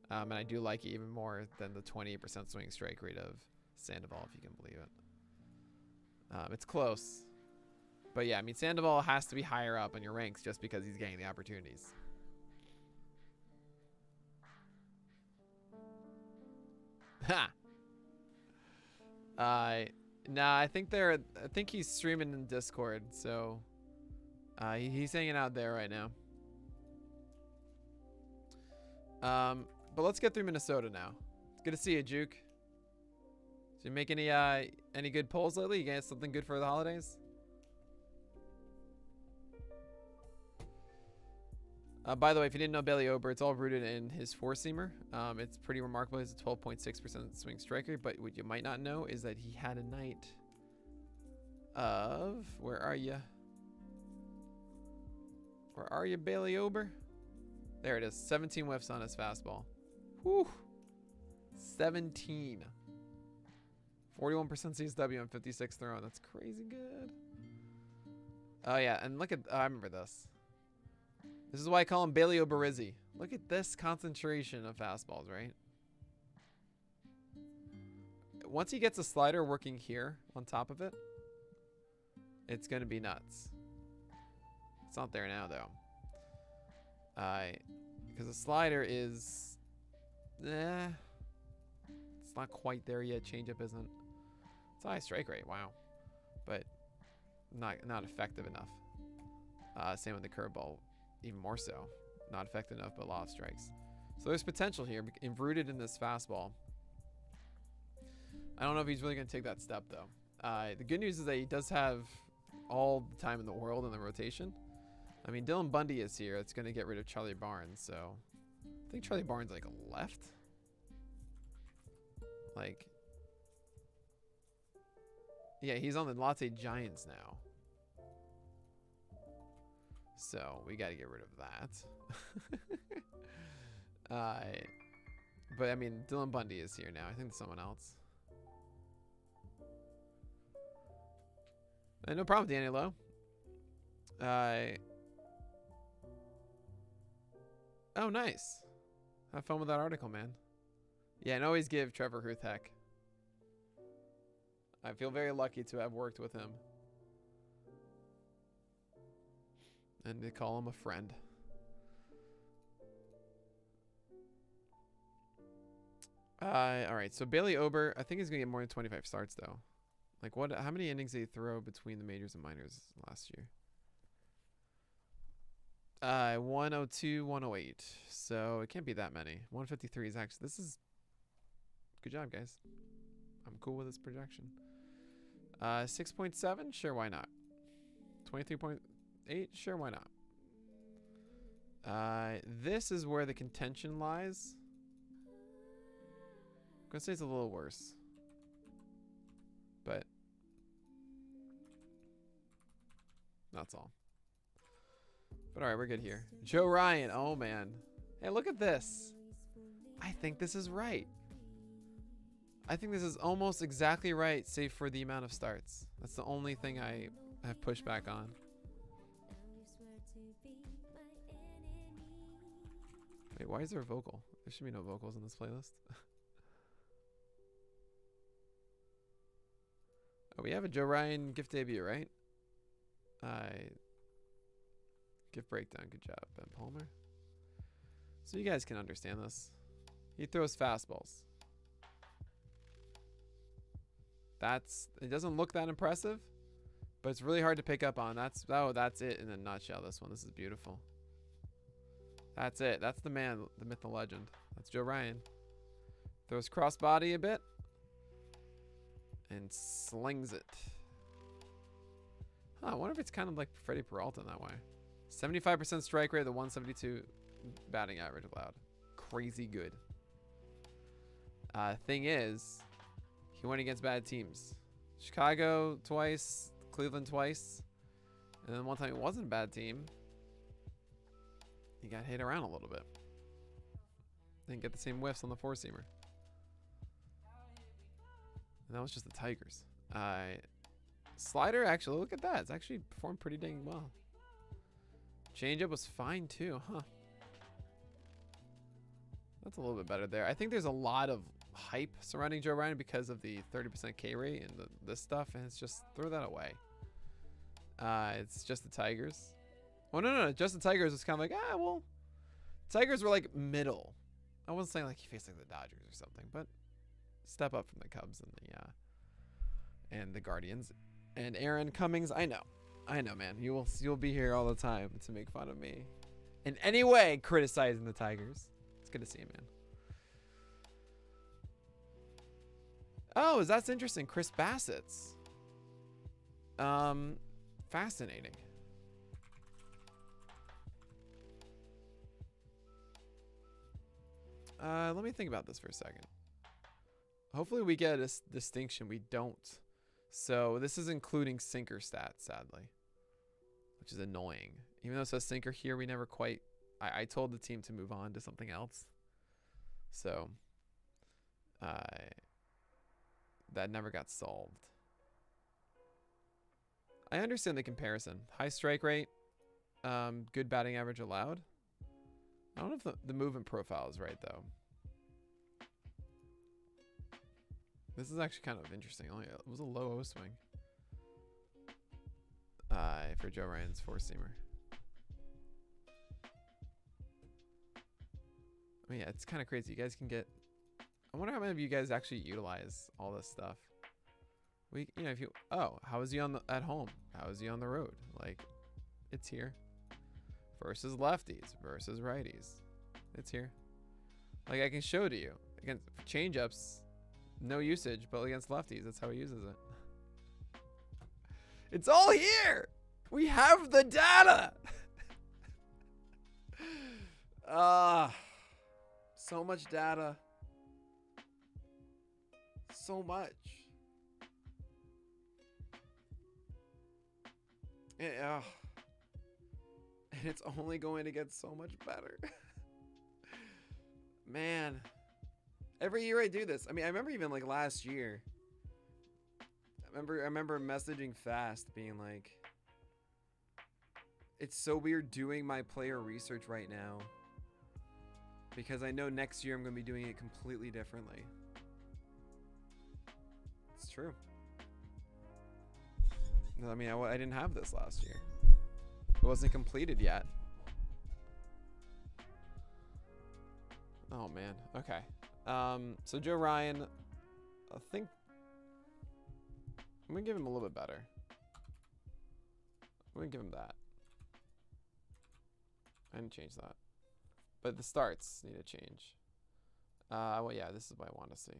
And I do like it even more than the 28% swing strike rate of Sandoval, if you can believe it. It's close. But yeah, Sandoval has to be higher up on your ranks just because he's getting the opportunities. Ha! Nah, I think he's streaming in Discord, so he's hanging out there right now. But let's get through Minnesota now. It's good to see you, Juke. Did you make any good polls lately? You get something good for the holidays? By the way, if you didn't know Bailey Ober, it's all rooted in his four-seamer. It's pretty remarkable. He's a 12.6% swing striker, but what you might not know is that he had a night of... Where are you? Where are you, Bailey Ober? There it is. 17 whiffs on his fastball. Whew. 17. 41% CSW and 56 thrown. That's crazy good. Oh, yeah. And look at... I remember this. This is why I call him Bailey Oberizzi. Look at this concentration of fastballs, right? Once he gets a slider working here on top of it, it's going to be nuts. It's not there now, though. Because the slider is... it's not quite there yet. Changeup isn't. It's a high strike rate. Wow. But not effective enough. Same with the curveball. Even more so. Not effective enough, but a lot of strikes. So there's potential here, rooted in this fastball. I don't know if he's really going to take that step, though. The good news is that he does have all the time in the world in the rotation. I mean, Dylan Bundy is here. It's going to get rid of Charlie Barnes, so... I think Charlie Barnes, like, left? Like... Yeah, he's on the Latte Giants now. So, we got to get rid of that. But, I mean, Dylan Bundy is here now. I think there's someone else. No problem, Danny Lowe. Oh, nice. Have fun with that article, man. Yeah, and always give Trevor Ruth heck. I feel very lucky to have worked with him. And to call him a friend. Alright, so Bailey Ober, I think he's going to get more than 25 starts, though. Like, how many innings did he throw between the majors and minors last year? 102, 108. So, it can't be that many. 153 is actually... This is... Good job, guys. I'm cool with this projection. 6.7? Sure, why not? 23.8? Sure, why not? This is where the contention lies. I'm going to say it's a little worse. But... That's all. But alright, we're good here. Joe Ryan. Oh, man. Hey, look at this. I think this is right. I think this is almost exactly right, save for the amount of starts. That's the only thing I have pushed back on. Wait, why is there a vocal? There should be no vocals in this playlist. Oh, we have a Joe Ryan gift debut, right? Gift breakdown. Good job, Ben Palmer. So you guys can understand this. He throws fastballs. It doesn't look that impressive, but it's really hard to pick up on. That's it in a nutshell. This is beautiful. That's it. That's the man, the myth, the legend. That's Joe Ryan. Throws crossbody a bit and slings it. Huh, I wonder if it's kind of like Freddie Peralta in that way. 75% strike rate, the 172 batting average allowed. Crazy good. Thing is, he went against bad teams. Chicago twice, Cleveland twice. And then one time it wasn't a bad team. He got hit around a little bit. Didn't get the same whiffs on the four-seamer. And that was just the Tigers. Slider, actually, look at that. It's actually performed pretty dang well. Changeup was fine too, huh? That's a little bit better there. I think there's a lot of hype surrounding Joe Ryan because of the 30% K rate and this stuff, and it's just throw that away. It's just the Tigers. Oh no, just the Tigers was kind of like, well, Tigers were like middle. I wasn't saying like he faced like the Dodgers or something, but step up from the Cubs and the Guardians. And Aaron Cummings, I know, man. You'll be here all the time to make fun of me in any way, criticizing the Tigers. It's good to see you, man. Oh, that's interesting. Chris Bassett's. Fascinating. Let me think about this for a second. Hopefully we get a distinction. We don't. So this is including sinker stats, sadly, which is annoying. Even though it says sinker here, we never quite... I told the team to move on to something else. So that never got solved. I understand the comparison. High strike rate, good batting average allowed. I don't know if the movement profile is right, though. This is actually kind of interesting. It was a low O swing for Joe Ryan's four-seamer. I mean, yeah, it's kind of crazy. You guys can get... I wonder how many of you guys actually utilize all this stuff. If you... Oh, how is he at home? How is he on the road? Like, it's here. Versus lefties versus righties. It's here. Like, I can show to you. Against change-ups, no usage, but against lefties, that's how he uses it. It's all here! We have the data! So much data. So much. Yeah. And it's only going to get so much better. Man. Every year I do this. I mean, I remember even like last year. I remember messaging Fast being like, it's so weird doing my player research right now, because I know next year I'm going to be doing it completely differently. It's true. I mean, I didn't have this last year. It wasn't completed yet. Oh, man. Okay. So Joe Ryan, I think I'm going to give him a little bit better. I'm going to give him that. I didn't change that. But the starts need to change. Well, yeah, this is what I want to see.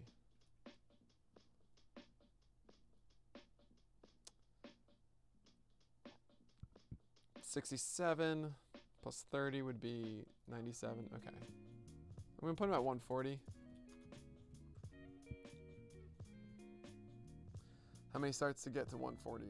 $67 plus 30 would be 97. Okay. I'm going to put him at 140. How many starts to get to 140?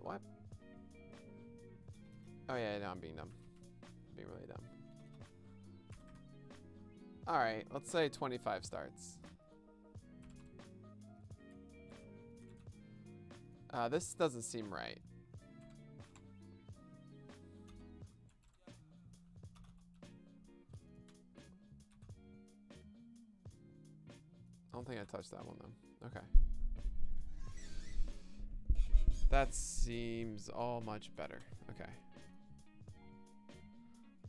What? Oh yeah, no, I'm being dumb. I'm being really dumb. Alright, let's say 25 starts. This doesn't seem right. I don't think I touched that one though. Okay. That seems all much better. Okay.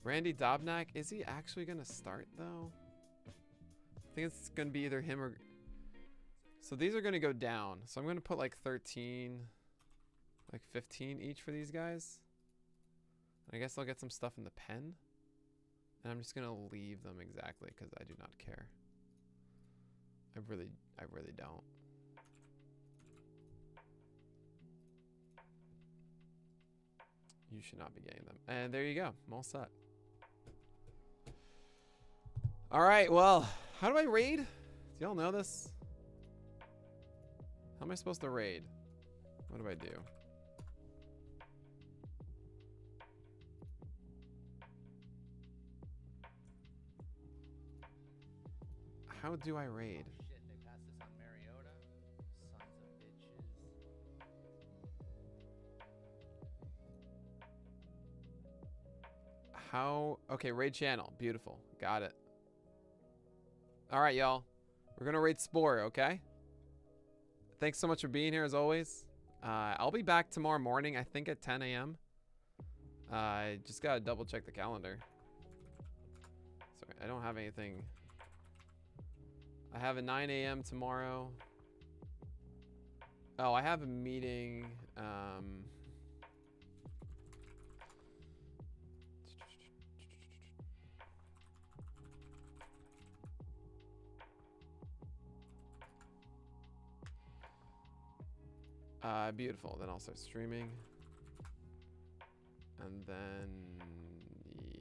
Randy Dobnak, is he actually going to start though? I think it's going to be either him or... So these are going to go down. So I'm going to put like 13, like 15 each for these guys. I guess I'll get some stuff in the pen. And I'm just going to leave them exactly because I do not care. I really don't. You should not be getting them. And there you go. I'm all set. All right. Well, how do I raid? Do y'all know this? How am I supposed to raid? What do I do? How do I raid? Shit, they passed this on Mariota. Sons of bitches. How? Okay, raid channel. Beautiful. Got it. All right, y'all. We're going to raid Spore, okay? thanks so much for being here as always. I'll be back tomorrow morning, I think at 10 a.m. I just gotta double check the calendar. Sorry, I don't have anything. I have a 9 a.m. tomorrow. Oh, I have a meeting. Beautiful. Then I'll start streaming. And then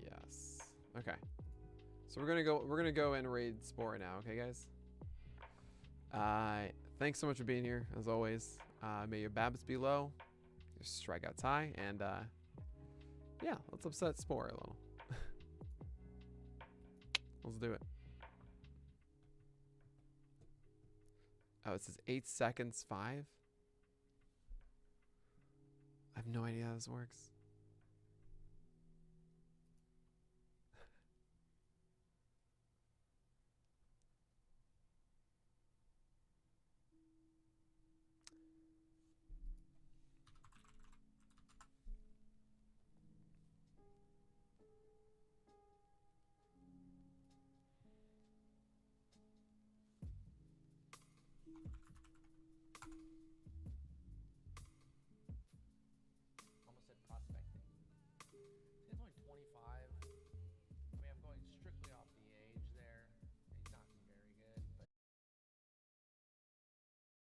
yes. Okay. So we're gonna go and raid Spore now, okay guys? Thanks so much for being here, as always. May your Babs be low, your strikeouts high, and yeah, let's upset Spore a little. Let's do it. Oh, it says 8 seconds, 5. I have no idea how this works.